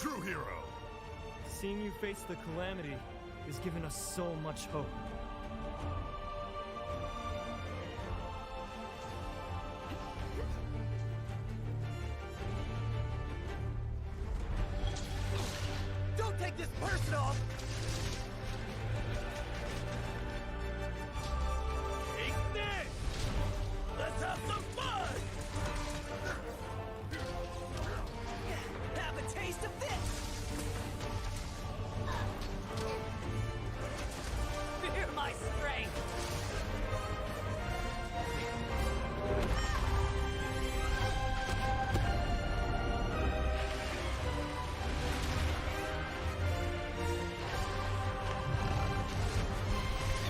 true hero. Seeing you face the calamity is giving us so much hope. Don't take this personal! Take this! Let's have some fun! Have a taste of this! Fear my strength!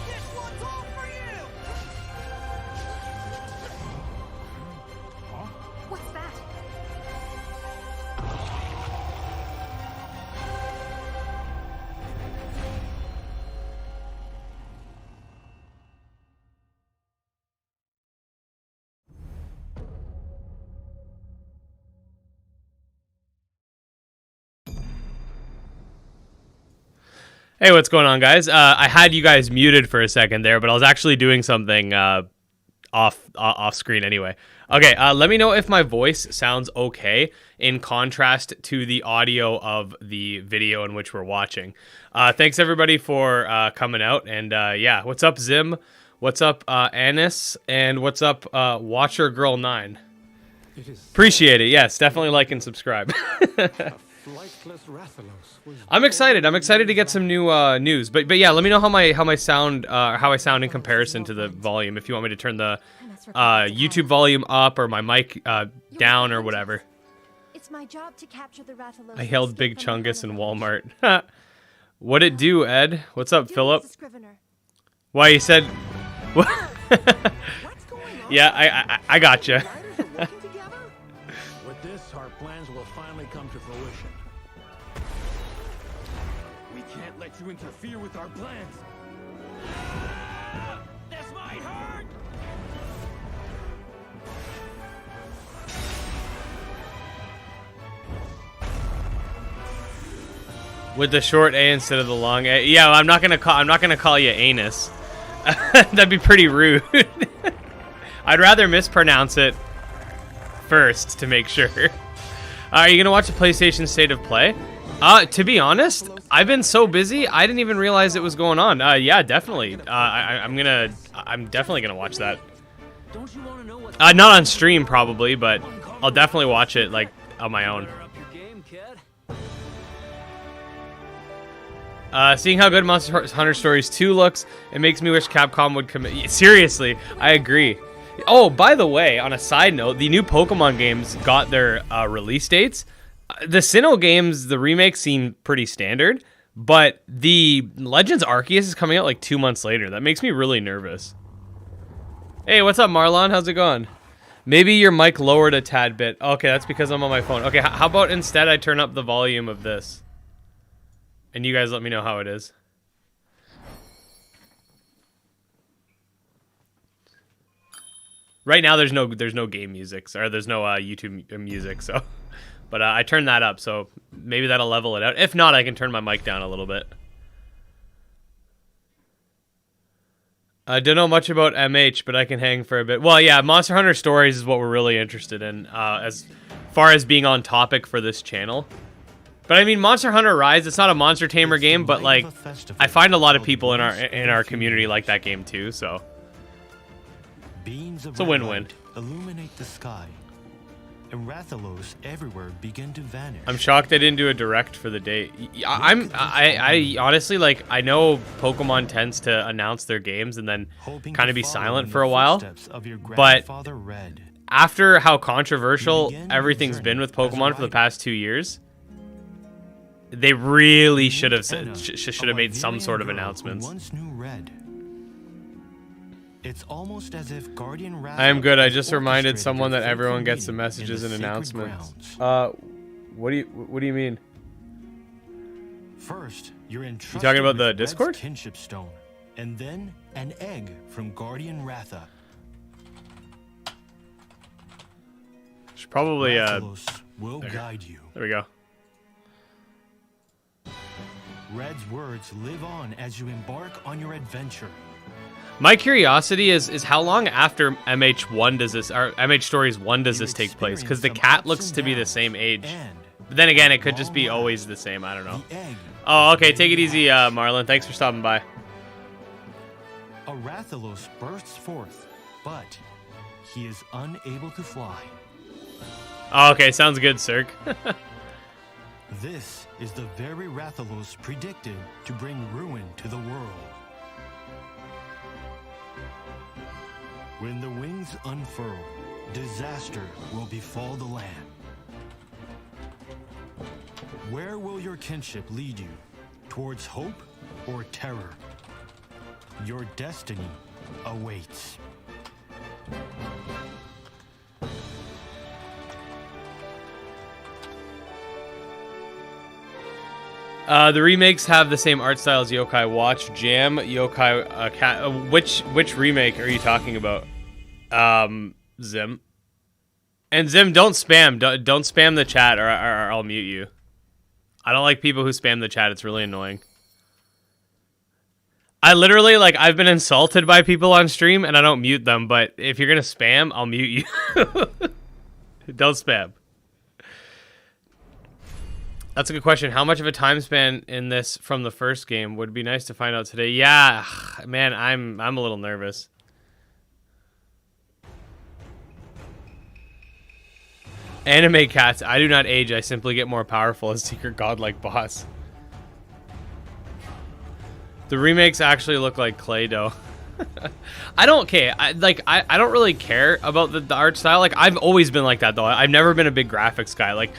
This one's all for you! What's that? Hey, what's going on, guys? I had you guys muted for a second there, but I was actually doing something off screen anyway. Okay, let me know if my voice sounds okay in contrast to the audio of the video in which we're watching. Thanks everybody for coming out, and yeah, what's up Zim? What's up Anis? And what's up Watcher Girl 9? Appreciate it. Yes, definitely like and subscribe. I'm excited. I'm excited to get some new news. But yeah, let me know how I sound in comparison to the volume. If you want me to turn the YouTube volume up or my mic down or whatever. It's my job to capture the Rathalos. I held Big Chungus in Walmart. What'd it do, Ed? What's up, Philip? Why you said? Yeah, I gotcha. With this, our plans will finally come to fruition. We can't let you interfere with our plans. This might hurt! With the short A instead of the long A. Yeah, I'm not gonna call you Anus. That'd be pretty rude. I'd rather mispronounce it first to make sure. Are you gonna watch the PlayStation State of Play? To be honest, I've been so busy I didn't even realize it was going on. Yeah, definitely. I'm definitely gonna watch that. Not on stream probably, but I'll definitely watch it like on my own. Seeing how good Monster Hunter Stories 2 looks, it makes me wish Capcom would commit. Seriously, I agree. Oh, by the way, on a side note, the new Pokemon games got their release dates. The Sinnoh games, the remakes seem pretty standard, but the Legends Arceus is coming out like 2 months later. That makes me really nervous. Hey, what's up, Marlon? How's it going? Maybe your mic lowered a tad bit. Okay, that's because I'm on my phone. Okay, how about instead I turn up the volume of this? And you guys let me know how it is. Right now, there's no game music, or there's no YouTube music. So, but I turned that up, so maybe that'll level it out. If not, I can turn my mic down a little bit. I don't know much about MH, but I can hang for a bit. Well, yeah, Monster Hunter Stories is what we're really interested in, as far as being on topic for this channel. But I mean, Monster Hunter Rise, it's not a Monster Tamer game, but like, I find a lot of people in our community like that game too, so it's a win-win. Illuminate the sky, and Rathalos everywhere begin to vanish. I'm shocked they didn't do a direct for the date. I honestly, like, I know Pokemon tends to announce their games and then kind of be silent for a while, but after how controversial everything's been with Pokemon for the past 2 years, they really should have made some sort of announcements. It's almost as if Guardian Rathalos I am good. I just reminded someone that everyone gets the messages and announcements. What do you mean? First, you're entrusted talking about the with Red's Discord? kinship stone, and then an egg from Guardian Ratha. Should probably Rathalos will guide you. There we go. Red's words live on as you embark on your adventure. My curiosity is how long after MH1 does this, or MH Stories 1 does this take place? Because the cat looks to be the same age. But then again, it could just be always the same. I don't know. Oh, okay. Take it easy, Marlon. Thanks for stopping by. A Rathalos bursts forth, but he is unable to fly. Oh, okay. Sounds good, Cirque. This is the very Rathalos predicted to bring ruin to the world. When the wings unfurl, disaster will befall the land. Where will your kinship lead you? Towards hope or terror? Your destiny awaits. The remakes have the same art style as Yokai Watch, Jam, Yokai. Which remake are you talking about? Zim. And Zim, don't spam. Don't spam the chat, or I'll mute you. I don't like people who spam the chat. It's really annoying. I literally, like, I've been insulted by people on stream, and I don't mute them. But if you're gonna spam, I'll mute you. Don't spam. That's a good question. How much of a time span in this from the first game would be nice to find out today? Yeah, man, I'm a little nervous. Anime cats. I do not age. I simply get more powerful as secret godlike boss. The remakes actually look like Clay dough. I don't care. I don't really care about the art style. Like, I've always been like that though. I've never been a big graphics guy. Like,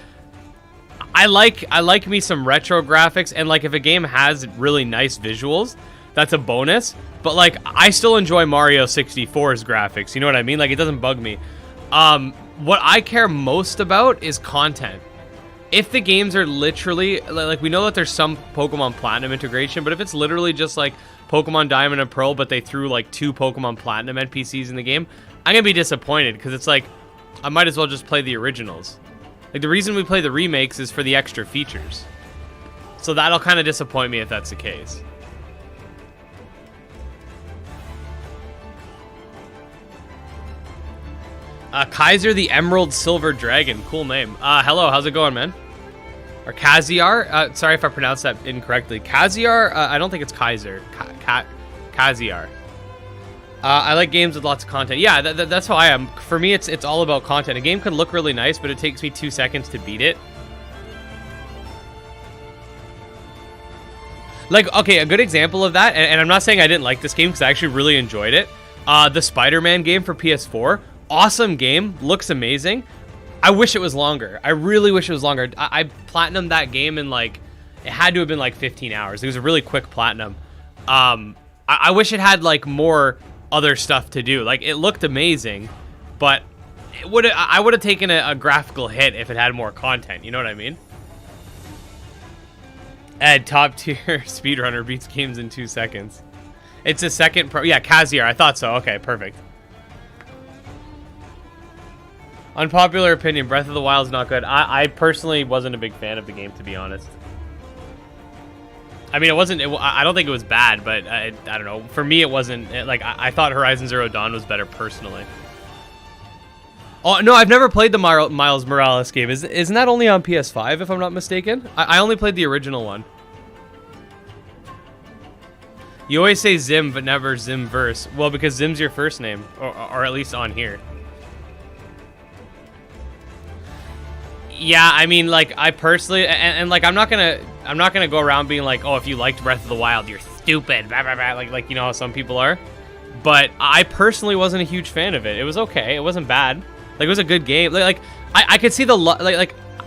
I like me some retro graphics, and like if a game has really nice visuals, that's a bonus. But like I still enjoy Mario 64's graphics. You know what I mean? Like it doesn't bug me. What I care most about is content. If the games are literally like we know that there's some Pokemon Platinum integration, but if it's literally just like Pokemon Diamond and Pearl, but they threw like 2 Pokemon Platinum NPCs in the game, I'm gonna be disappointed because it's like I might as well just play the originals. Like, the reason we play the remakes is for the extra features. So that'll kind of disappoint me if that's the case. Kaiser the Emerald Silver Dragon. Cool name. Hello, how's it going, man? Or Kaziar? Sorry if I pronounced that incorrectly. Kaziar? I don't think it's Kaiser. Kaziar. I like games with lots of content. Yeah, that's how I am. For me, it's all about content. A game could look really nice, but it takes me 2 seconds to beat it. Like, okay, a good example of that, and I'm not saying I didn't like this game because I actually really enjoyed it. The Spider-Man game for PS4. Awesome game. Looks amazing. I wish it was longer. I really wish it was longer. I platinumed that game in, like, it had to have been, like, 15 hours. It was a really quick platinum. I wish it had, like, more other stuff to do. Like, it looked amazing, but I would have taken a graphical hit if it had more content. You know what I mean? Ed, top tier speedrunner beats games in 2 seconds. It's a second pro. Yeah, Kaziar. I thought so. Okay, perfect. Unpopular opinion, Breath of the Wild is not good. I personally wasn't a big fan of the game, to be honest. I mean, I don't think it was bad, but I don't know. For me, it wasn't. I thought Horizon Zero Dawn was better personally. Oh, no, I've never played the Miles Morales game. Isn't that only on PS5, if I'm not mistaken? I only played the original one. You always say Zim, but never Zimverse. Well, because Zim's your first name, or at least on here. Yeah, I mean, like, I personally, and like, I'm not gonna go around being like, oh, if you liked Breath of the Wild, you're stupid, blah, blah, blah, like you know how some people are. But I personally wasn't a huge fan of it. It was okay. It wasn't bad. Like, it was a good game. Like I could see the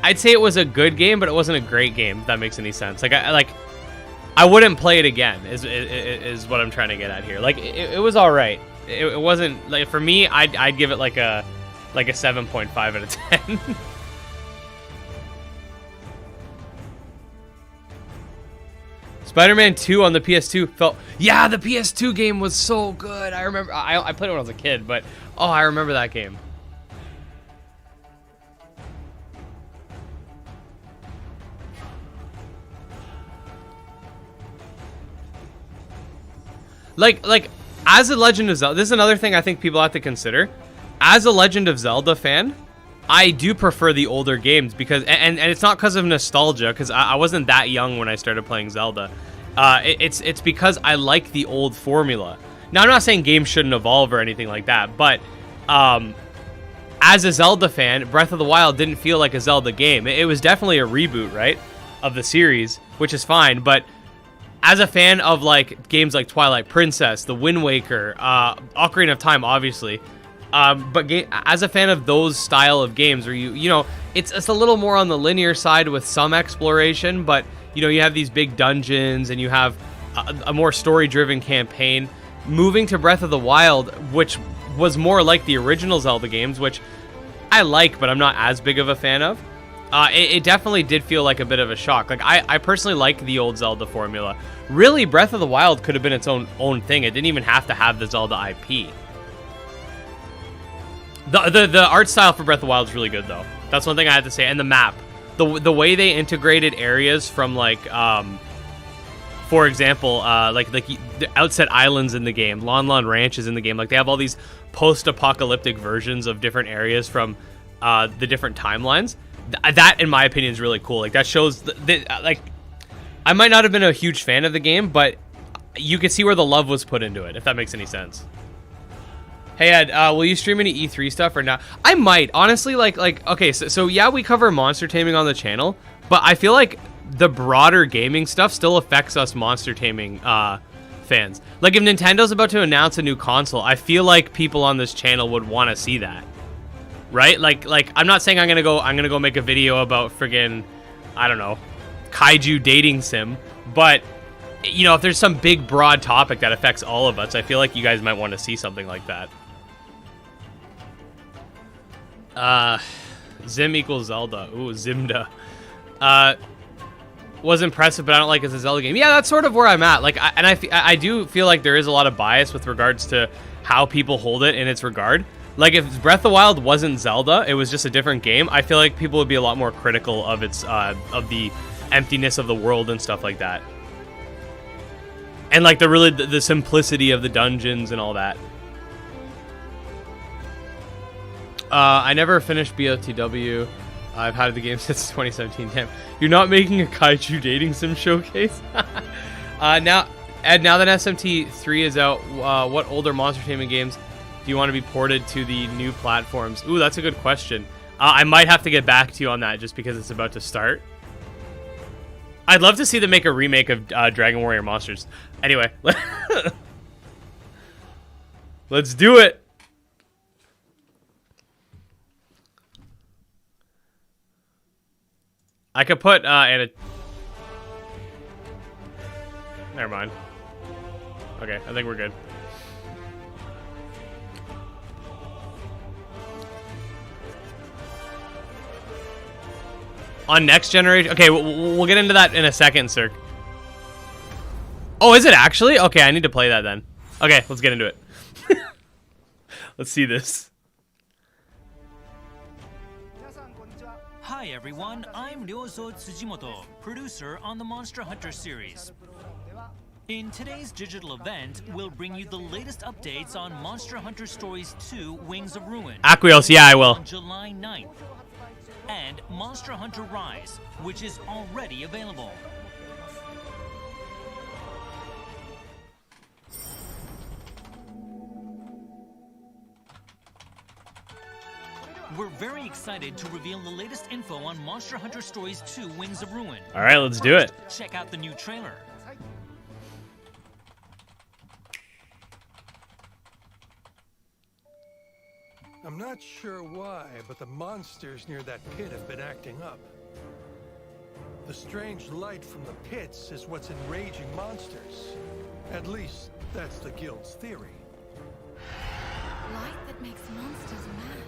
I'd say it was a good game, but it wasn't a great game. If that makes any sense. Like, I wouldn't play it again. Is what I'm trying to get at here. Like, it was all right. It wasn't like, for me. I'd give it like a 7.5 out of 10. Spider-Man 2 on the PS2 felt... Yeah, the PS2 game was so good. I remember... I played it when I was a kid, but... Oh, I remember that game. Like as a Legend of Zelda, this is another thing I think people have to consider. As a Legend of Zelda fan, I do prefer the older games because, and it's not because of nostalgia, because I wasn't that young when I started playing Zelda. It's because I like the old formula. Now, I'm not saying games shouldn't evolve or anything like that, but as a Zelda fan, Breath of the Wild didn't feel like a Zelda game. It was definitely a reboot, right, of the series, which is fine, but as a fan of like games like Twilight Princess, The Wind Waker, Ocarina of Time, obviously, but as a fan of those style of games where you know, it's a little more on the linear side with some exploration, but you know, you have these big dungeons and you have a more story-driven campaign. Moving to Breath of the Wild, which was more like the original Zelda games, which I like, but I'm not as big of a fan of. It definitely did feel like a bit of a shock. Like I personally like the old Zelda formula. Really, Breath of the Wild could have been its own thing. It didn't even have to have the Zelda IP. The art style for Breath of the Wild is really good, though. That's one thing I have to say. And the map, the way they integrated areas from like, for example, like the Outset Islands in the game, Lon Lon Ranch is in the game. Like they have all these post-apocalyptic versions of different areas from the different timelines. That, in my opinion, is really cool. Like that shows like I might not have been a huge fan of the game, but you can see where the love was put into it, if that makes any sense. Hey Ed, will you stream any E3 stuff or not? I might, honestly. Like okay, so yeah, we cover monster taming on the channel, but I feel like the broader gaming stuff still affects us monster taming fans. Like if Nintendo's about to announce a new console, I feel like people on this channel would want to see that, right? Like I'm not saying I'm gonna go make a video about friggin', I don't know, kaiju dating sim, but you know, if there's some big broad topic that affects all of us, I feel like you guys might want to see something like that. Zim equals Zelda. Ooh, Zimda. Was impressive, but I don't like it as a Zelda game. Yeah, that's sort of where I'm at. Like, I do feel like there is a lot of bias with regards to how people hold it in its regard. Like, if Breath of the Wild wasn't Zelda, it was just a different game, I feel like people would be a lot more critical of its, of the emptiness of the world and stuff like that. And, like, the simplicity of the dungeons and all that. I never finished BOTW. I've had the game since 2017. Damn, you're not making a kaiju dating sim showcase? Now that SMT 3 is out, what older monster taming games do you want to be ported to the new platforms? Ooh, that's a good question. I might have to get back to you on that just because it's about to start. I'd love to see them make a remake of Dragon Warrior Monsters. Anyway, let's do it. I could put Never mind. Okay, I think we're good. On next generation? Okay, we'll get into that in a second, sir. Oh, is it actually? Okay, I need to play that then. Okay, let's get into it. Let's see this. Hi everyone, I'm Ryozo Tsujimoto, producer on the Monster Hunter series. In today's digital event, we'll bring you the latest updates on Monster Hunter Stories 2 Wings of Ruin. Aquios, yeah, I will. On July 9th. And Monster Hunter Rise, which is already available. We're very excited to reveal the latest info on Monster Hunter Stories 2 Wings of Ruin. All right, let's do it. Check out the new trailer. I'm not sure why, but the monsters near that pit have been acting up. The strange light from the pits is what's enraging monsters. At least, that's the guild's theory. Light that makes monsters mad.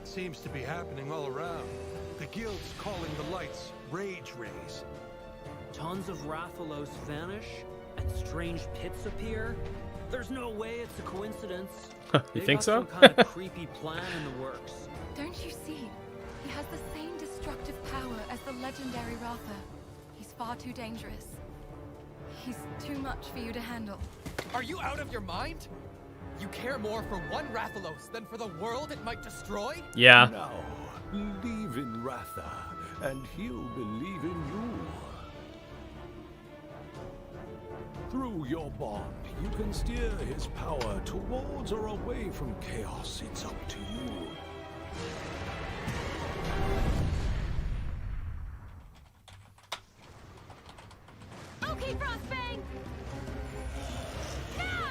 Seems to be happening all around. The guild's calling the lights rage rays. Tons of Rathalos vanish, and strange pits appear. There's no way it's a coincidence. You think so? Some kind of creepy plan in the works. Don't you see? He has the same destructive power as the legendary Ratha. He's far too dangerous. He's too much for you to handle. Are you out of your mind? You care more for one Rathalos than for the world it might destroy? Yeah. Now, believe in Ratha, and he'll believe in you. Through your bond, you can steer his power towards or away from chaos. It's up to you. Okay, Frostbang! Now!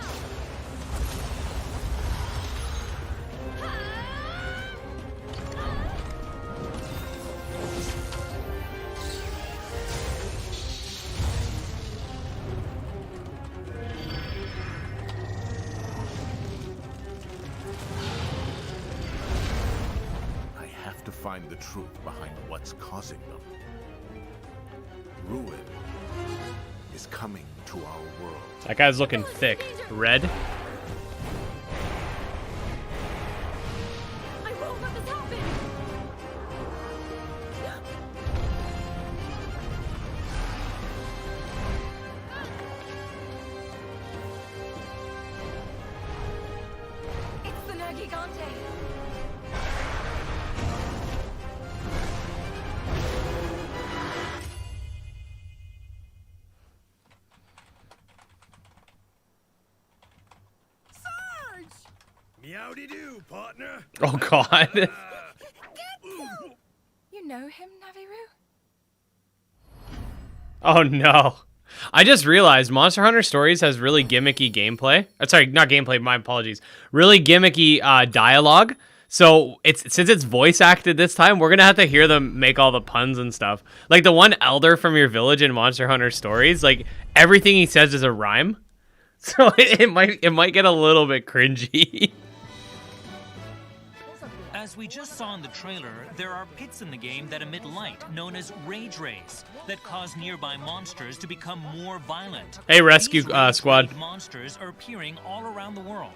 I have to find the truth behind what's causing them. Ruin is coming to our world. That guy's looking thick. Red. I won't let this happen! It's the Nergigante! Meowdy-doo, partner. Oh God. You know him, Naviru? Oh no. I just realized Monster Hunter Stories has really gimmicky gameplay. Sorry, not gameplay, my apologies. Really gimmicky dialogue. So since it's voice acted this time, we're gonna have to hear them make all the puns and stuff. Like the one elder from your village in Monster Hunter Stories, like everything he says is a rhyme. So it might get a little bit cringy. As we just saw in the trailer, there are pits in the game that emit light, known as rage rays, that cause nearby monsters to become more violent. Hey, rescue These rage squad. ray monsters are appearing all around the world.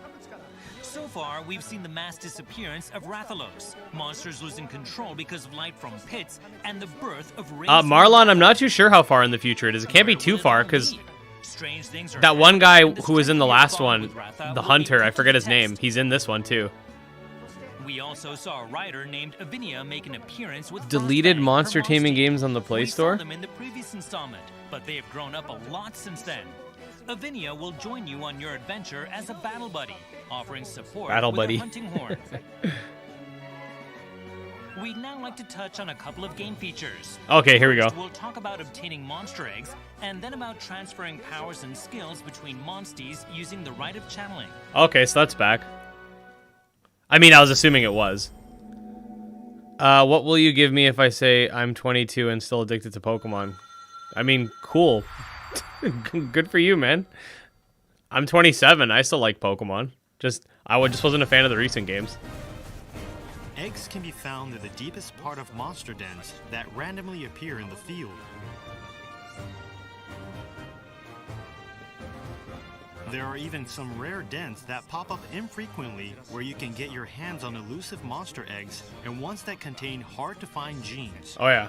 So far, we've seen the mass disappearance of Rathalos, monsters losing control because of light from pits, and the birth of rage. Marlon, I'm not too sure how far in the future it is. It can't be too far because Strange things are that one happening, guy and who was in the last bond one, with Ratha the will be hunter, put I to forget the his name. test. He's in this one too. We also saw a writer named Avinia make an appearance with Deleted Frostbang, monster her taming monstie. games on the Play We Store? saw them in the previous installment, but they have grown up a lot since then. Avinia will join you on your adventure as a battle buddy, offering support Battle with buddy. a hunting horn. We'd now like to touch on a couple of game features. Okay, here we go. First, we'll talk about obtaining monster eggs, and then about transferring powers and skills between monsties using the rite of channeling. Okay, so that's back. I mean, I was assuming it was. What will you give me if I say I'm 22 and still addicted to Pokemon? I mean, cool. Good for you, man. I'm 27. I still like Pokemon. I wasn't a fan of the recent games. Eggs can be found in the deepest part of monster dens that randomly appear in the field. There are even some rare dens that pop up infrequently where you can get your hands on elusive monster eggs and ones that contain hard-to-find genes. Oh, yeah.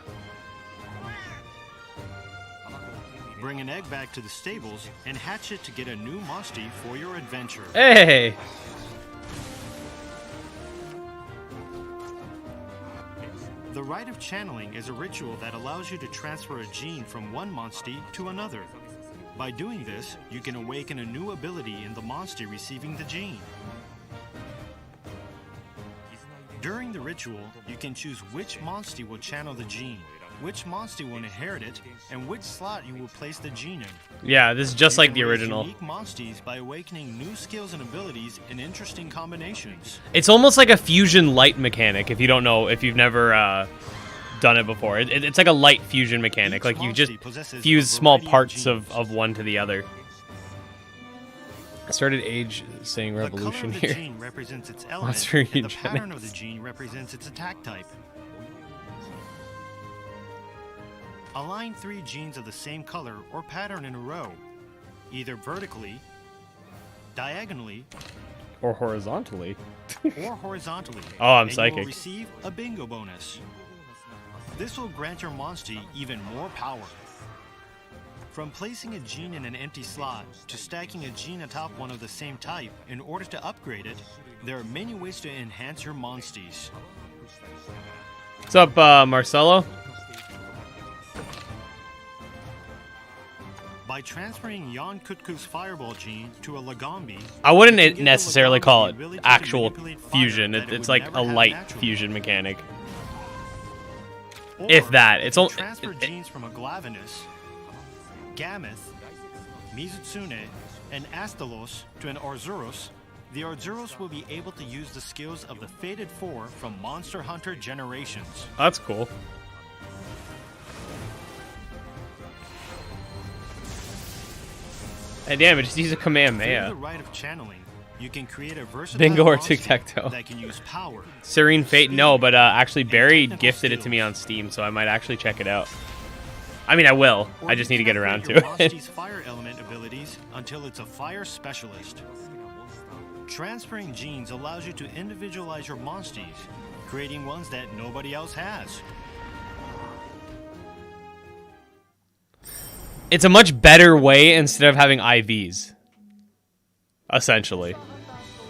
Bring an egg back to the stables and hatch it to get a new monstie for your adventure. Hey! The rite of channeling is a ritual that allows you to transfer a gene from one monstie to another. By doing this, you can awaken a new ability in the monstie receiving the gene. During the ritual, you can choose which monstie will channel the gene, which monstie will inherit it, and which slot you will place the gene in. Yeah, this is just You like can the raise original. Unique monsties by awakening new skills and abilities in interesting combinations. It's almost like a fusion light mechanic if you've never done it before. It's like a light fusion mechanic. Like you just fuse small parts of one to the other. I started age saying revolution the color of the here. gene represents its element, Monster and the eugenics. pattern of the gene represents its attack type. Align 3 genes of the same color or pattern in a row, either vertically, diagonally, Or horizontally. or horizontally. Oh, I'm and you psychic. will receive a bingo bonus. This will grant your monstie even more power. From placing a gene in an empty slot to stacking a gene atop one of the same type in order to upgrade it, there are many ways to enhance your monsties. What's up, Marcelo? By transferring Yon Kutku's Fireball gene to a Lagombi, I wouldn't necessarily call it actual fusion. It's like a light fusion mechanic. If that, it's only transfer genes from a Glavenus, Gameth, Mizutsune, and Astalos to an Arzuros. The Arzuros will be able to use the skills of the Fated Four from Monster Hunter Generations. That's cool. Hey, damn it, just use a Kamehameha. Through the rite of channeling, you can create a versatile Bingo or monster tic-tac-toe. that can use power. Serene Fate, no, but actually Barry gifted it to me on Steam, so I might actually check it out. I mean, I will. I just need to get around to it. Monsty's fire element abilities until it's a fire specialist. Transferring genes allows you to individualize your monsties, creating ones that nobody else has. It's a much better way instead of having IVs. Essentially.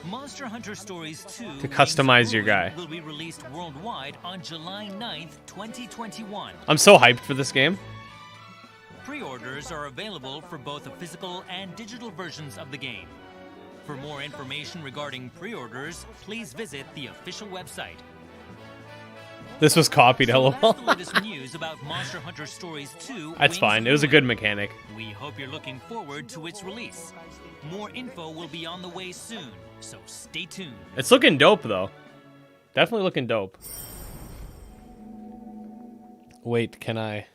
Monster Hunter Stories 2 To customize your guy. will be released worldwide on July 9th, 2021. I'm so hyped for this game. Pre-orders are available for both the physical and digital versions of the game. For more information regarding pre-orders, please visit the official website. This was copied, So lol. that's the latest news about Monster Hunter Stories 2. That's Wings fine. of It was a Ruin. good mechanic. We hope you're looking forward to its release. More info will be on the way soon, so stay tuned. It's looking dope, though. Definitely looking dope. Wait, can I?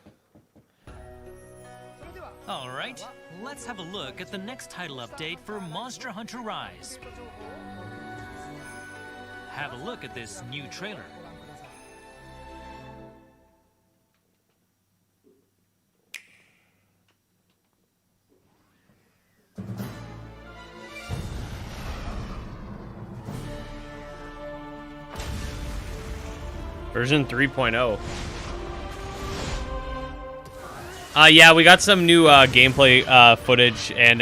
All right, let's have a look at the next title update for Monster Hunter Rise. Have a look at this new trailer. Version 3.0. Yeah, we got some new gameplay footage and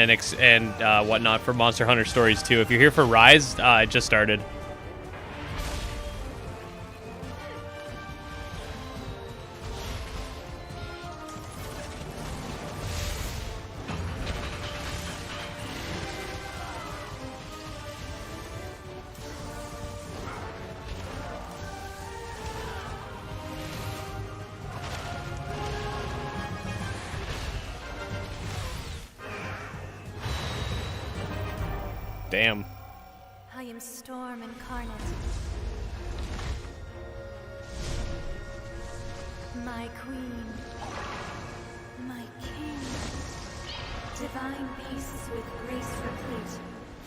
whatnot for Monster Hunter Stories 2. If you're here for Rise, it just started. Damn. I am Storm incarnate. My queen. My king. Divine pieces with grace replete.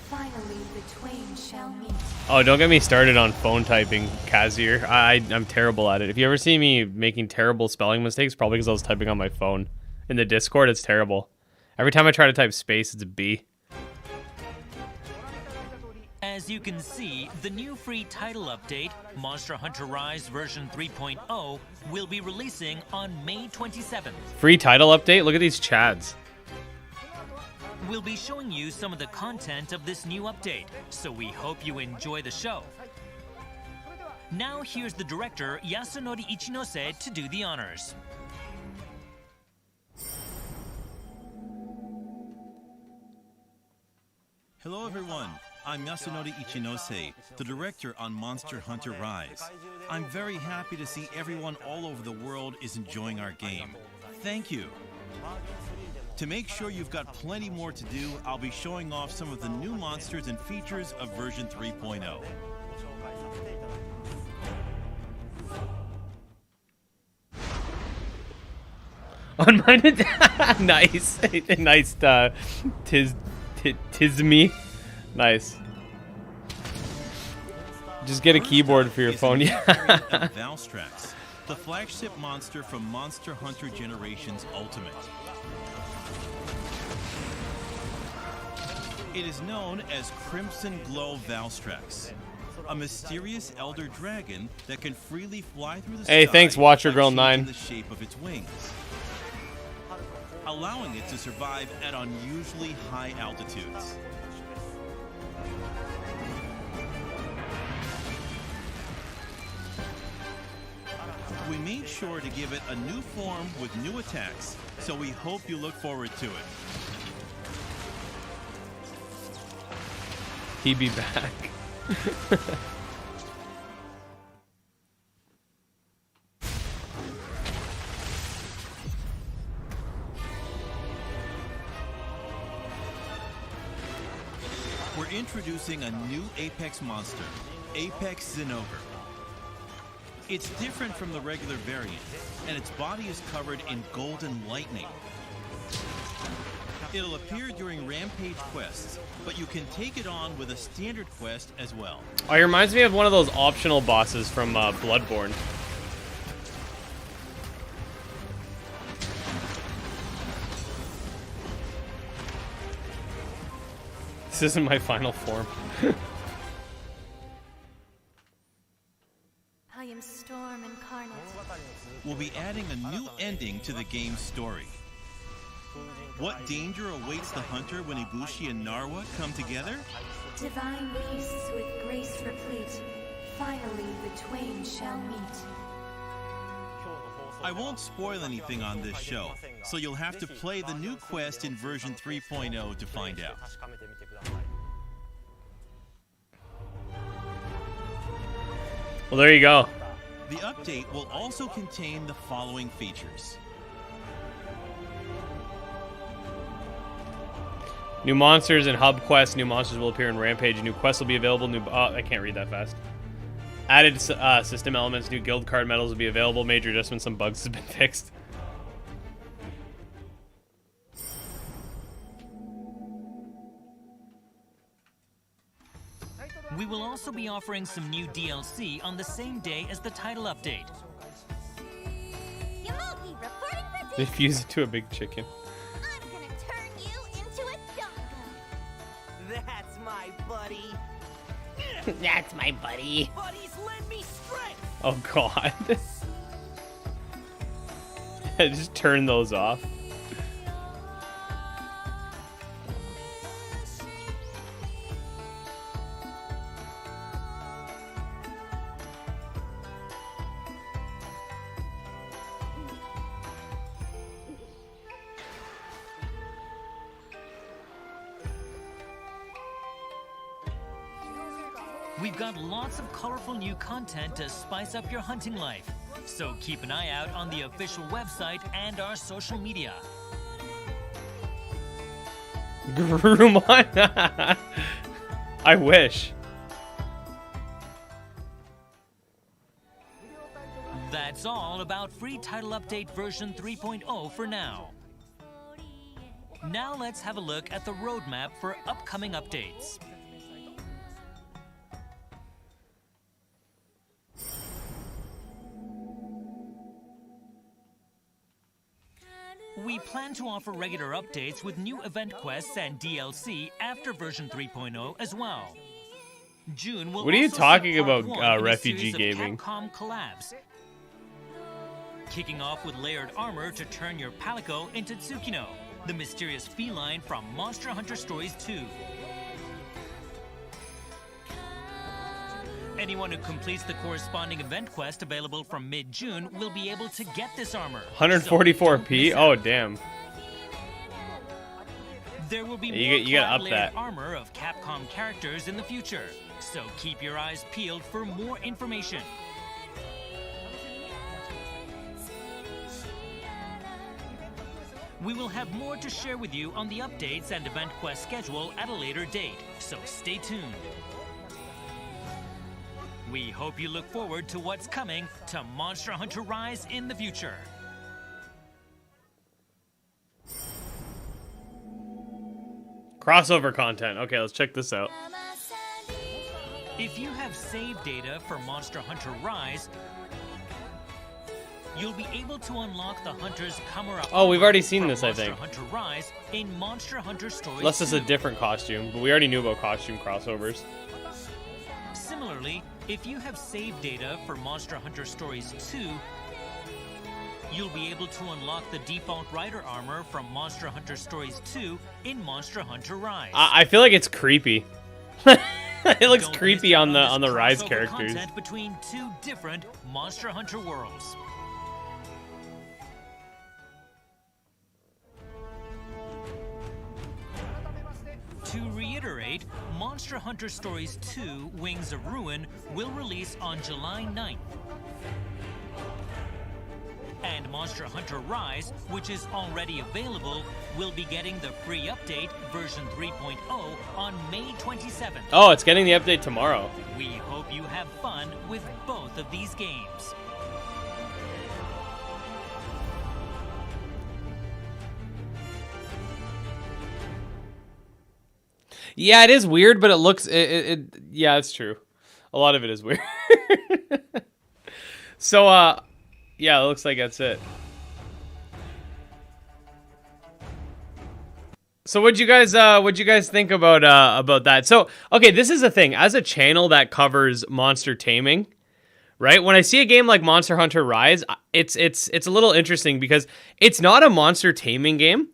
Finally the twain shall meet. Oh, don't get me started on phone typing, Kazir. I'm terrible at it. If you ever see me making terrible spelling mistakes, probably because I was typing on my phone. In the Discord, it's terrible. Every time I try to type space, it's a B. As you can see, the new free title update, Monster Hunter Rise version 3.0, will be releasing on May 27th. Free title update? Look at these chads. We'll be showing you some of the content of this new update, so we hope you enjoy the show. Now here's the director, Yasunori Ichinose, to do the honors. Hello everyone, I'm Yasunori Ichinose, the director on Monster Hunter Rise. I'm very happy to see everyone all over the world is enjoying our game. Thank you. To make sure you've got plenty more to do, I'll be showing off some of the new monsters and features of version 3.0. Unminded. Nice. Nice. Tis me. Nice. Just get a keyboard for your phone. Yeah. Valstrax, the flagship monster from Monster Hunter Generations Ultimate. It is known as Crimson Glow Valstrax, a mysterious elder dragon that can freely fly through the sky. Hey, thanks, Watcher Girl by 9. changing the shape of its wings. allowing it to survive at unusually high altitudes. We made sure to give it a new form with new attacks, so we hope you look forward to it. He be back. We're introducing a new Apex monster, Apex Zinogre. It's different from the regular variant, and its body is covered in golden lightning. It'll appear during Rampage quests, but you can take it on with a standard quest as well. Oh, it reminds me of one of those optional bosses from Bloodborne. This isn't my final form. I am Storm Incarnate. We'll be adding a new ending to the game's story. What danger awaits the hunter when Ibushi and Narwa come together? Divine beasts with grace replete. Finally, the twain shall meet. I won't spoil anything on this show, so you'll have to play the new quest in version 3.0 to find out. Well, there you go. The update will also contain the following features. New monsters and hub quests. New monsters will appear in Rampage. New quests will be available. New I can't read that fast. Added system elements. New guild card medals will be available. Major adjustments. Some bugs have been fixed. We will also be offering some new DLC on the same day as the title update. They fuse it to a big chicken. I'm gonna turn you into a dongo. That's my buddy. That's my buddy. Buddies lend me strength. Oh god. Just turn those off. We've got lots of colorful new content to spice up your hunting life. So keep an eye out on the official website and our social media. Coromon. I wish. That's all about free title update version 3.0 for now. Now let's have a look at the roadmap for upcoming updates. We plan to offer regular updates with new event quests and DLC after version 3.0 as well. June will What are you also see talking part about, one in a refugee series of gaming? Capcom collabs. Kicking off with layered armor to turn your Palico into Tsukino, the mysterious feline from Monster Hunter Stories 2. Anyone who completes the corresponding event quest available from mid-June will be able to get this armor. 144p? Oh, damn. There will be You more gotta up collab-layered that. armor of Capcom characters in the future, so keep your eyes peeled for more information. We will have more to share with you on the updates and event quest schedule at a later date, so stay tuned. We hope you look forward to what's coming to Monster Hunter Rise in the future. Crossover content. Okay, let's check this out. If you have save data for Monster Hunter Rise, you'll be able to unlock the Hunter's Kamura. Oh, we've already seen from this, I Monster think. Hunter Rise in Monster Hunter Stories Unless it's 2. a different costume, but we already knew about costume crossovers. Similarly, if you have save data for Monster Hunter Stories 2, you'll be able to unlock the default rider armor from Monster Hunter Stories 2 in Monster Hunter Rise. I feel like it's creepy. It looks creepy on the Rise characters. Content between two different Monster Hunter worlds. To reiterate, Monster Hunter Stories 2 Wings of Ruin will release on July 9th. And Monster Hunter Rise, which is already available, will be getting the free update version 3.0 on May 27th. Oh, it's getting the update tomorrow. We hope you have fun with both of these games. Yeah, it is weird, but it looks yeah, it's true. A lot of it is weird. So yeah, it looks like that's it. So what'd you guys think about that? So, okay, this is the thing. As a channel that covers monster taming, right? When I see a game like Monster Hunter Rise, it's a little interesting because it's not a monster taming game.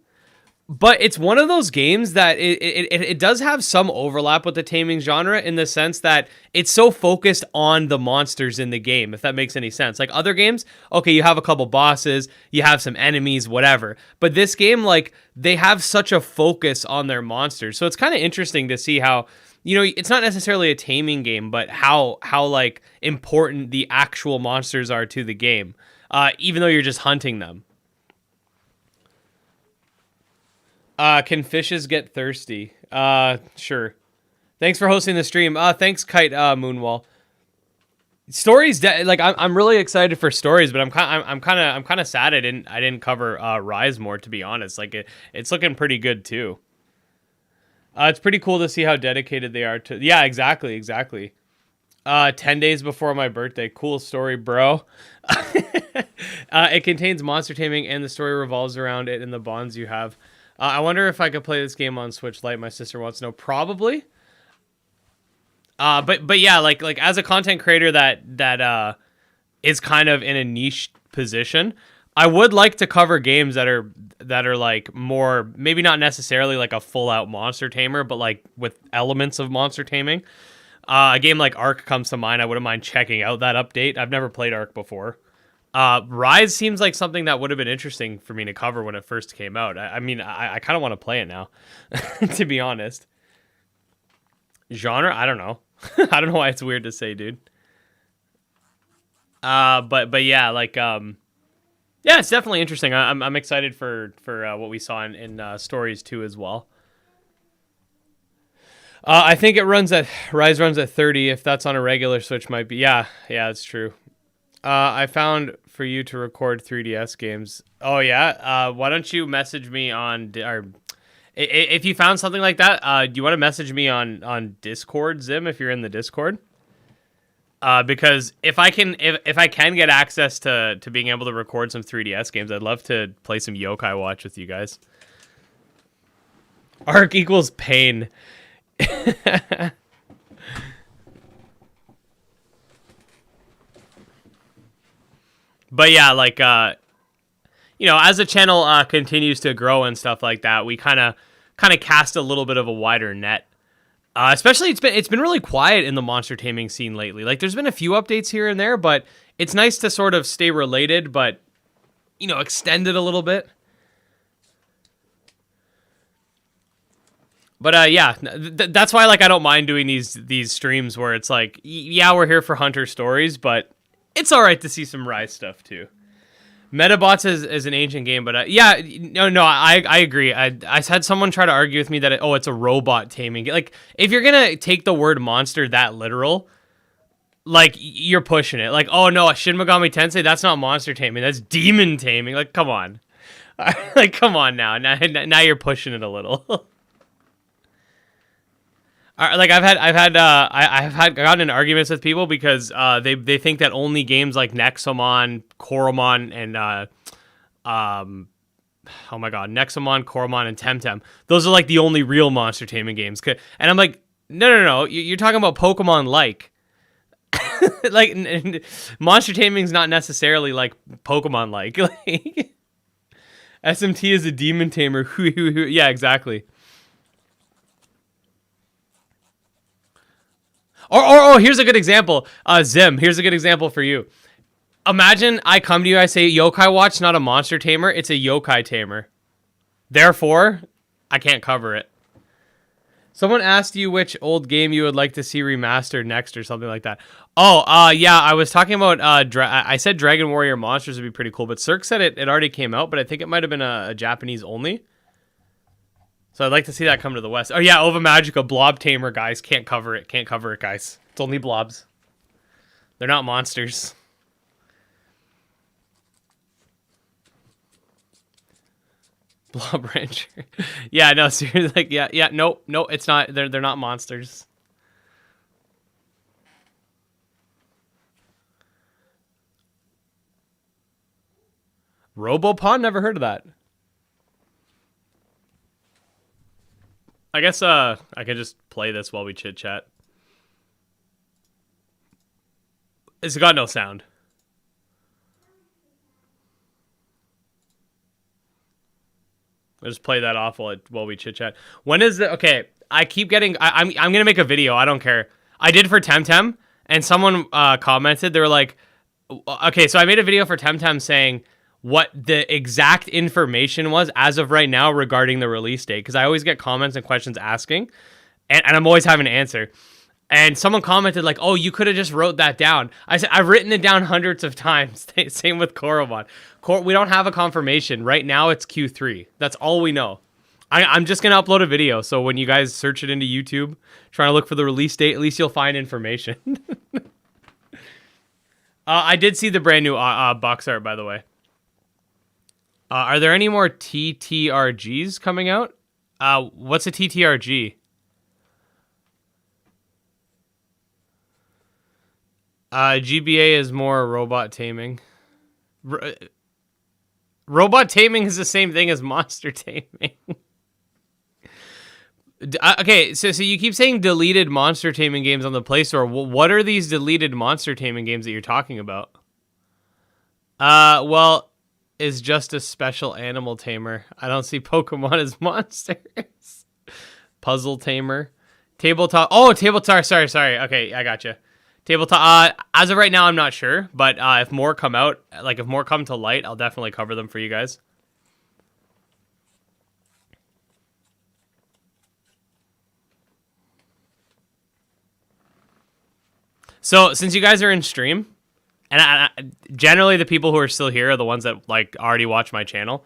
But it's one of those games that it does have some overlap with the taming genre in the sense that it's so focused on the monsters in the game, if that makes any sense. Like other games, okay, you have a couple bosses, you have some enemies, whatever. But this game, like, they have such a focus on their monsters. So it's kind of interesting to see how, you know, it's not necessarily a taming game, but how like important the actual monsters are to the game, even though you're just hunting them. Can fishes get thirsty? Sure. Thanks for hosting the stream. Thanks, Kite Moonwall. Stories, like I'm really excited for stories, but I'm kind of sad I didn't cover Rise more, to be honest. Like it's looking pretty good too. It's pretty cool to see how dedicated they are to. Yeah, exactly. 10 days before my birthday. Cool story, bro. It contains monster taming, and the story revolves around it and the bonds you have. I wonder if I could play this game on Switch Lite. My sister wants to know. Probably. But yeah, like as a content creator that is kind of in a niche position, I would like to cover games that are like more, maybe not necessarily like a full out monster tamer, but like with elements of monster taming. A game like Ark comes to mind. I wouldn't mind checking out that update. I've never played Ark before. Rise seems like something that would have been interesting for me to cover when it first came out. I mean, I kind of want to play it now, to be honest. Genre? I don't know. I don't know why it's weird to say, dude. But yeah, like, yeah, it's definitely interesting. I'm excited for what we saw in Stories 2 as well. I think Rise runs at 30. If that's on a regular Switch, might be. Yeah, it's true. I found for you to record 3DS games. Oh yeah. Why don't you message me on, or if you found something like that, do you want to message me on Discord, Zim, if you're in the Discord? Because if I can get access to being able to record some 3DS games, I'd love to play some Yokai Watch with you guys. Arc equals pain. But yeah, like, you know, as the channel continues to grow and stuff like that, we kind of cast a little bit of a wider net. Especially, it's been really quiet in the monster taming scene lately. Like, there's been a few updates here and there, but it's nice to sort of stay related, but, you know, extend it a little bit. But yeah, that's why, like, I don't mind doing these streams where it's like, yeah, we're here for Hunter stories, but it's all right to see some Rise stuff too. Metabots is an ancient game, but yeah, no, I agree. I had someone try to argue with me that it's a robot taming. Like, if you're gonna take the word monster that literal, like, you're pushing it. Like, oh no, Shin Megami Tensei, that's not monster taming, that's demon taming. Like, come on, like, come on now you're pushing it a little. Like, I've gotten in arguments with people because they think that only games like Nexomon, Coromon, and oh my god, Nexomon, Coromon, and Temtem, those are like the only real monster taming games. And I'm like, no, you're talking about Pokemon like. like monster taming's not necessarily like Pokemon like. Like SMT is a demon tamer. Yeah, exactly. Or here's a good example. Zim, here's a good example for you. Imagine I come to you, I say yokai watch, not a monster tamer, it's a yokai tamer. Therefore, I can't cover it. Someone asked you which old game you would like to see remastered next or something like that. Oh, yeah, I was talking about, I said Dragon Warrior Monsters would be pretty cool, but Cirque said it already came out, but I think it might have been a Japanese only. So I'd like to see that come to the West. Oh yeah, Ova Magica, Blob Tamer, guys. Can't cover it, guys. It's only blobs. They're not monsters. Blob Rancher. Yeah, no, seriously, like, yeah, no, it's not. They're not monsters. Robopon? Never heard of that. I guess I can just play this while we chit chat. It's got no sound. I'll just play that off while we chit chat. When is the okay? I keep getting. I'm gonna make a video. I don't care. I did for Temtem, and someone commented. They were like, okay, so I made a video for Temtem saying what the exact information was as of right now regarding the release date, because I always get comments and questions asking, and I'm always having to answer. And someone commented like, oh, you could have just wrote that down. I said, I've written it down hundreds of times. Same with Coromon. We don't have a confirmation. Right now it's Q3. That's all we know. I'm just going to upload a video, so when you guys search it into YouTube, trying to look for the release date, at least you'll find information. I did see the brand new box art, by the way. Are there any more TTRGs coming out? What's a TTRG? GBA is more robot taming. Robot taming is the same thing as monster taming. Okay, so you keep saying deleted monster taming games on the Play Store. What are these deleted monster taming games that you're talking about? Well, is just a special animal tamer. I don't see Pokemon as monsters. Puzzle tamer. Tabletop. Oh, tabletop. Sorry. Okay, I gotcha. Tabletop. As of right now, I'm not sure, but if more come out, like if more come to light, I'll definitely cover them for you guys. So since you guys are in stream, and I generally the people who are still here are the ones that like already watch my channel,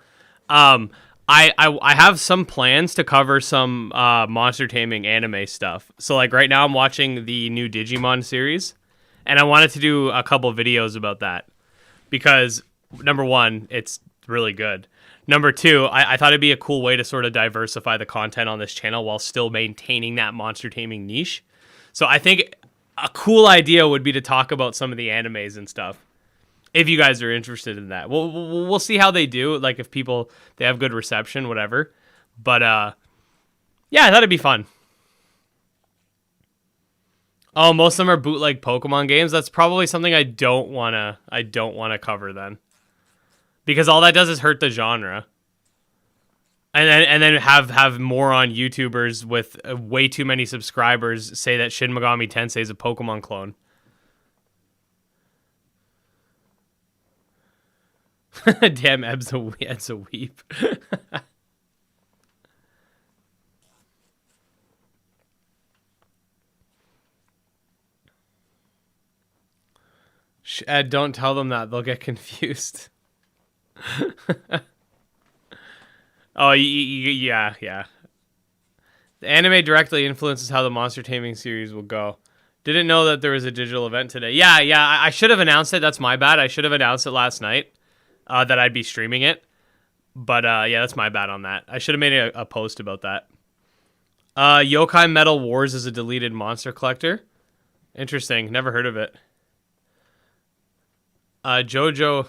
I have some plans to cover some monster taming anime stuff. So like right now I'm watching the new Digimon series, and I wanted to do a couple videos about that because number one, it's really good. Number two, I thought it'd be a cool way to sort of diversify the content on this channel while still maintaining that monster taming niche. So I think a cool idea would be to talk about some of the animes and stuff. If you guys are interested in that, we'll see how they do. Like if they have good reception, whatever. But yeah, I thought it'd be fun. Oh, most of them are bootleg Pokemon games. That's probably something I don't wanna cover then, because all that does is hurt the genre. And then have moron YouTubers with way too many subscribers say that Shin Megami Tensei is a Pokemon clone. Damn, Eb's a weep. Ed, don't tell them that. They'll get confused. Oh, yeah. The anime directly influences how the monster taming series will go. Didn't know that there was a digital event today. Yeah, I should have announced it. That's my bad. I should have announced it last night. That I'd be streaming it. But yeah, that's my bad on that. I should have made a post about that. Yokai Metal Wars is a deleted monster collector. Interesting. Never heard of it. Jojo.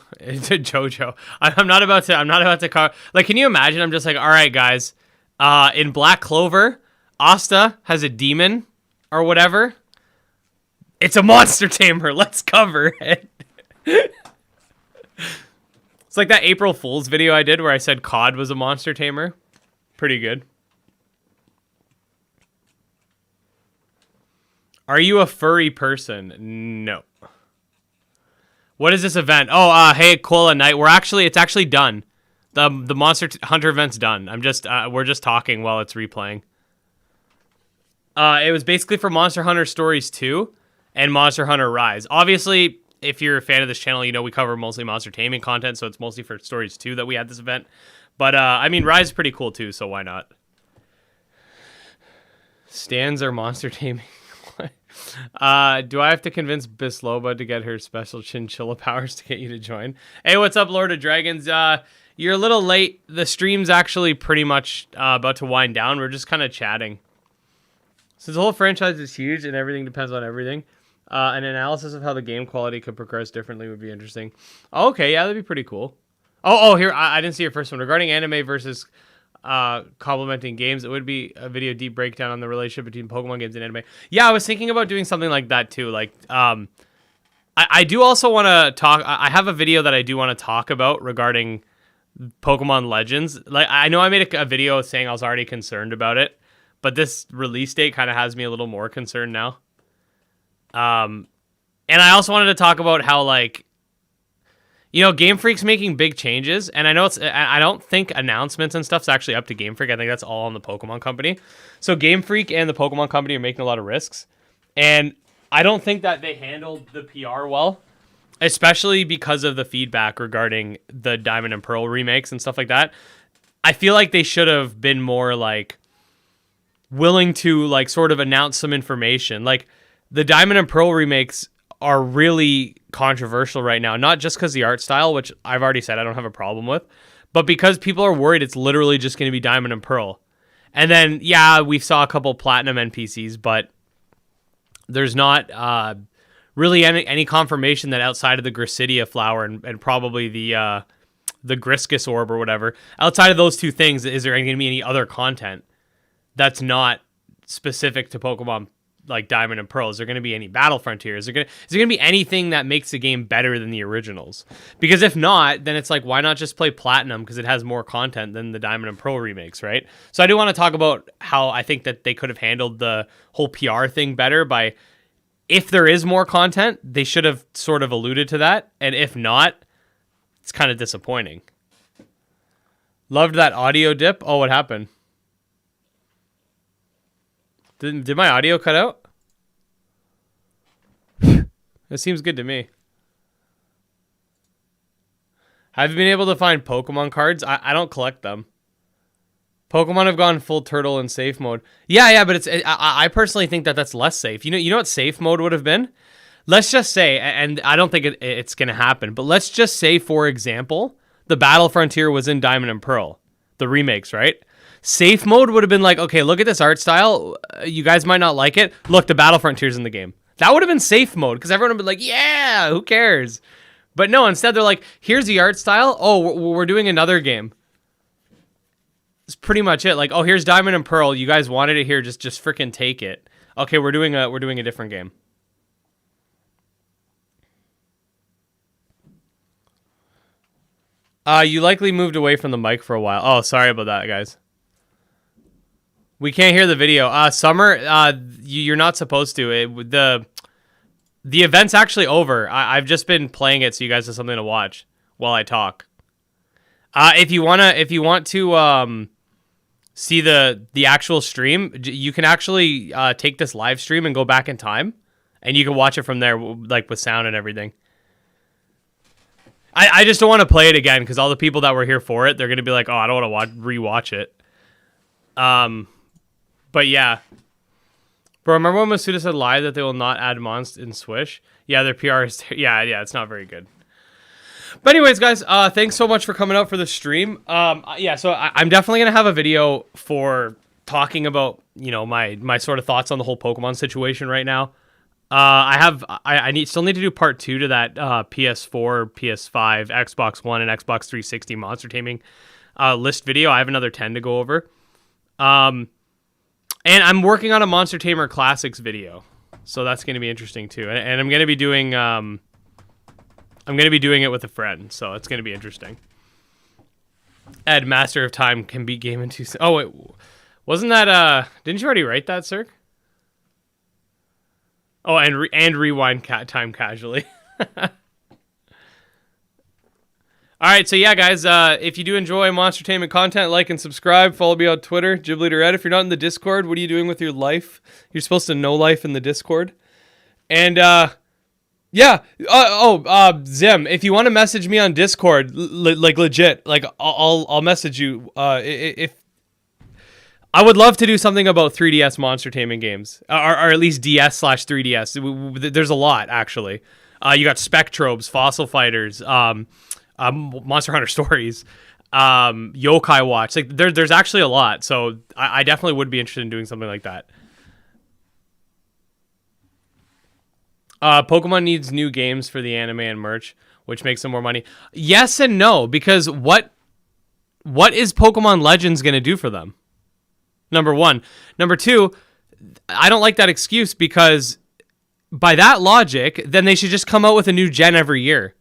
I'm not about to cover. Like, can you imagine? I'm just like, all right, guys. In Black Clover, Asta has a demon or whatever. It's a monster tamer. Let's cover it. It's like that April Fool's video I did where I said COD was a monster tamer. Pretty good. Are you a furry person? No. What is this event? Oh, hey, Koala Knight. It's actually done. The Monster Hunter event's done. We're just talking while it's replaying. It was basically for Monster Hunter Stories 2 and Monster Hunter Rise. Obviously, if you're a fan of this channel, you know we cover mostly monster taming content, so it's mostly for Stories 2 that we had this event. But, I mean, Rise is pretty cool, too, so why not? Stands are monster taming. Do I have to convince Bisloba to get her special chinchilla powers to get you to join? Hey, what's up, Lord of Dragons? You're a little late. The stream's actually pretty much about to wind down. We're just kind of chatting. Since the whole franchise is huge and everything depends on everything, an analysis of how the game quality could progress differently would be interesting. Oh, okay, yeah, that'd be pretty cool. Oh, here, I didn't see your first one. Regarding anime versus complementing games, it would be a video deep breakdown on the relationship between Pokemon games and anime. Yeah, I was thinking about doing something like that too. Like, I do also want to talk. I have a video that I do want to talk about regarding Pokemon Legends. Like, I know I made a video saying I was already concerned about it, but this release date kind of has me a little more concerned now. And I also wanted to talk about how, like, you know, Game Freak's making big changes, and I know I don't think announcements and stuff's actually up to Game Freak. I think that's all on the Pokemon Company. So Game Freak and the Pokemon Company are making a lot of risks, and I don't think that they handled the PR well, especially because of the feedback regarding the Diamond and Pearl remakes and stuff like that. I feel like they should have been more, like, willing to, like, sort of announce some information. Like, the Diamond and Pearl remakes are really controversial right now, not just because the art style, which I've already said I don't have a problem with, but because people are worried it's literally just going to be Diamond and Pearl. And then, yeah, we saw a couple Platinum NPCs, but there's not really any confirmation that outside of the Gracidia flower and probably the Griscus orb or whatever, outside of those two things, is there going to be any other content that's not specific to Pokemon like Diamond and Pearl? Is there going to be any battle frontiers? Is there going to be anything that makes the game better than the originals? Because if not, then it's like, why not just play Platinum, because it has more content than the Diamond and Pearl remakes, right? So I do want to talk about how I think that they could have handled the whole PR thing better by, if there is more content, they should have sort of alluded to that, and if not, it's kind of disappointing. Loved that audio dip. Oh, what happened? Did my audio cut out? It seems good to me. Have you been able to find Pokemon cards? I don't collect them. Pokemon have gone full turtle in safe mode. Yeah, but I personally think that that's less safe. You know what safe mode would have been? Let's just say, and I don't think it's going to happen, but let's just say, for example, the Battle Frontier was in Diamond and Pearl, the remakes, right? Safe mode would have been like, okay, look at this art style. You guys might not like it. Look, the Battle Frontier's in the game. That would have been safe mode, because everyone would be like, yeah, who cares? But no, instead they're like, here's the art style. Oh, we're doing another game. That's pretty much it. Like, oh, here's Diamond and Pearl. You guys wanted it here. Just freaking take it. Okay, we're doing a different game. You likely moved away from the mic for a while. Oh, sorry about that, guys. We can't hear the video. Summer, you're not supposed to. The event's actually over. I've just been playing it so you guys have something to watch while I talk. If you want to see the actual stream, you can actually take this live stream and go back in time, and you can watch it from there, like with sound and everything. I just don't want to play it again because all the people that were here for it, they're gonna be like, oh, I don't want to rewatch it. But yeah. Bro, remember when Masuda said live that they will not add mons in Swish? Yeah, their PR is... Yeah, it's not very good. But anyways, guys, thanks so much for coming out for the stream. Yeah, so I'm definitely going to have a video for talking about, you know, my sort of thoughts on the whole Pokemon situation right now. I still need to do part 2 to that PS4, PS5, Xbox One, and Xbox 360 monster taming list video. I have another 10 to go over. And I'm working on a Monster Tamer Classics video. So that's going to be interesting too. And I'm going to be doing it with a friend, so it's going to be interesting. Ed, Master of Time can beat game in 2 seconds. Oh, wait. Wasn't that didn't you already write that, sir? Oh, and rewind time casually. All right, so yeah, guys, if you do enjoy Monstertainment content, like and subscribe. Follow me on Twitter, Ghibli Ed. If you're not in the Discord, what are you doing with your life? You're supposed to know life in the Discord. And yeah. Zim, if you want to message me on Discord, like legit, like I'll message you. If I would love to do something about 3DS Monstertainment games, or at least DS/3DS. There's a lot actually. You got Spectrobes, Fossil Fighters, Monster Hunter Stories, Yokai Watch. Like there's actually a lot. So I definitely would be interested in doing something like that. Pokemon needs new games for the anime and merch, which makes them more money. Yes and no, because what is Pokemon Legends going to do for them? Number one. Number two, I don't like that excuse because by that logic, then they should just come out with a new gen every year.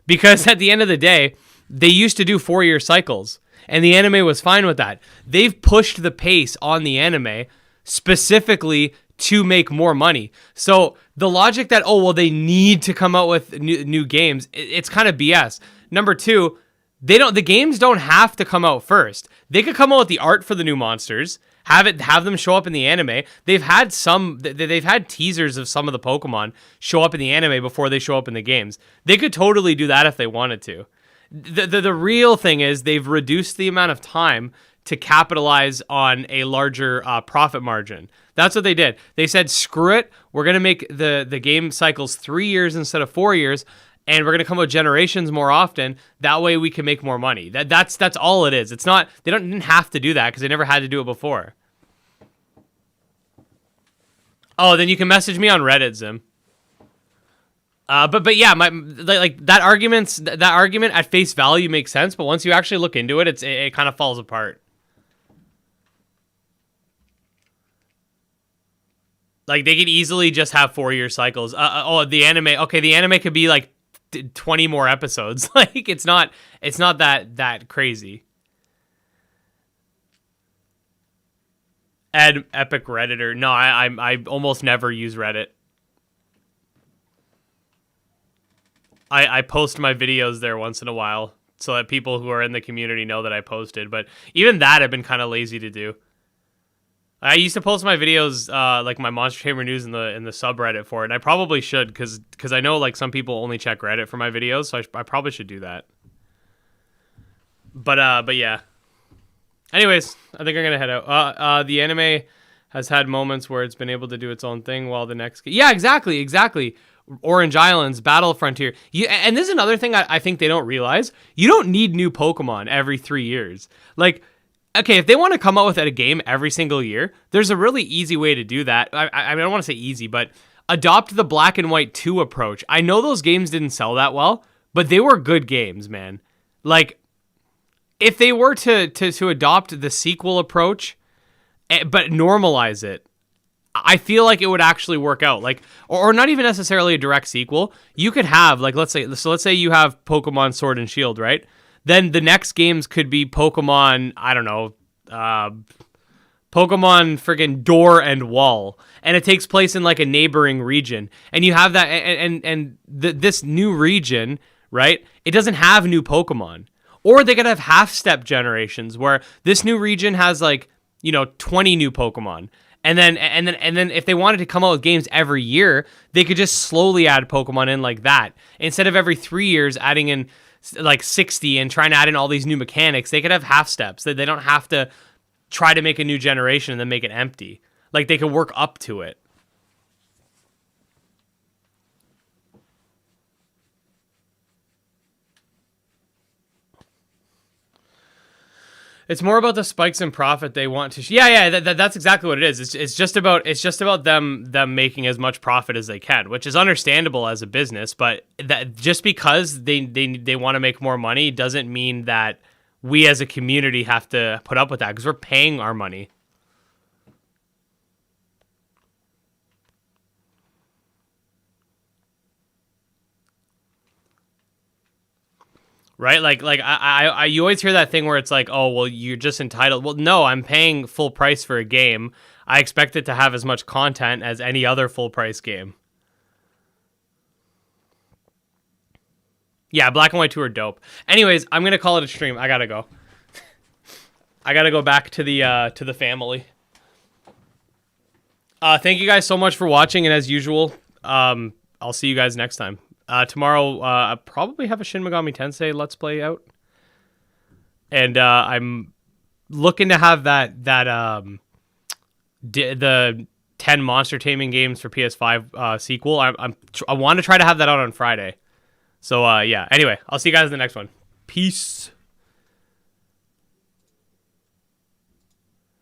Because at the end of the day, they used to do 4-year cycles, and the anime was fine with that. They've pushed the pace on the anime specifically to make more money. So the logic that, they need to come out with new games, it's kind of BS. Number two, the games don't have to come out first. They could come out with the art for the new monsters, have them show up in the anime. They've had teasers of some of the Pokemon show up in the anime before they show up in the games. They could totally do that if they wanted to. The real thing is they've reduced the amount of time to capitalize on a larger profit margin. That's what they did. They said, screw it. We're going to make the game cycles 3 years instead of 4 years. And we're going to come out with generations more often. That way we can make more money. That's all it is. It's not, they didn't have to do that because they never had to do it before. Oh, then you can message me on Reddit, Zim. But yeah, that argument at face value makes sense, but once you actually look into it, it kind of falls apart. Like they could easily just have 4-year cycles. The anime. Okay, the anime could be like 20 more episodes. Like it's not that crazy. Ed, epic Redditor. No, I almost never use Reddit. I post my videos there once in a while so that people who are in the community know that I posted. But even that I've been kind of lazy to do. I used to post my videos, like my Monster Tamer news in the subreddit for it. And I probably should because I know like some people only check Reddit for my videos, so I probably should do that. But yeah. Anyways, I think I'm gonna head out. The anime has had moments where it's been able to do its own thing while the next. Yeah, exactly. Orange Islands, Battle Frontier. And this is another thing I think they don't realize. You don't need new Pokemon every 3 years. Like, okay, if they want to come out with a game every single year, there's a really easy way to do that. I don't want to say easy, but adopt the Black and White 2 approach. I know those games didn't sell that well, but they were good games, man. Like, if they were to adopt the sequel approach, but normalize it, I feel like it would actually work out. Like, or not even necessarily a direct sequel. You could have, like, let's say you have Pokemon Sword and Shield, right? Then the next games could be Pokemon, I don't know, Pokemon friggin' Door and Wall, and it takes place in like a neighboring region, and you have that, and this new region, right? It doesn't have new Pokemon, or they could have half-step generations where this new region has like 20 new Pokemon. And then if they wanted to come out with games every year, they could just slowly add Pokemon in like that. Instead of every 3 years adding in like 60 and trying to add in all these new mechanics, they could have half steps. They don't have to try to make a new generation and then make it empty. Like they could work up to it. It's more about the spikes in profit they want to. That's exactly what it is. It's just about them making as much profit as they can, which is understandable as a business. But that just because they want to make more money doesn't mean that we as a community have to put up with that because we're paying our money. right? Like you always hear that thing where it's like, oh, well, you're just entitled. Well, no, I'm paying full price for a game. I expect it to have as much content as any other full price game. Yeah, Black and White 2 are dope. Anyways, I'm gonna call it a stream. I gotta go. I gotta go back to the family. Thank you guys so much for watching, and as usual, I'll see you guys next time. Tomorrow, I'll probably have a Shin Megami Tensei Let's Play out. And I'm looking to have the 10 monster taming games for PS5 sequel. I want to try to have that out on Friday. So, yeah. Anyway, I'll see you guys in the next one. Peace.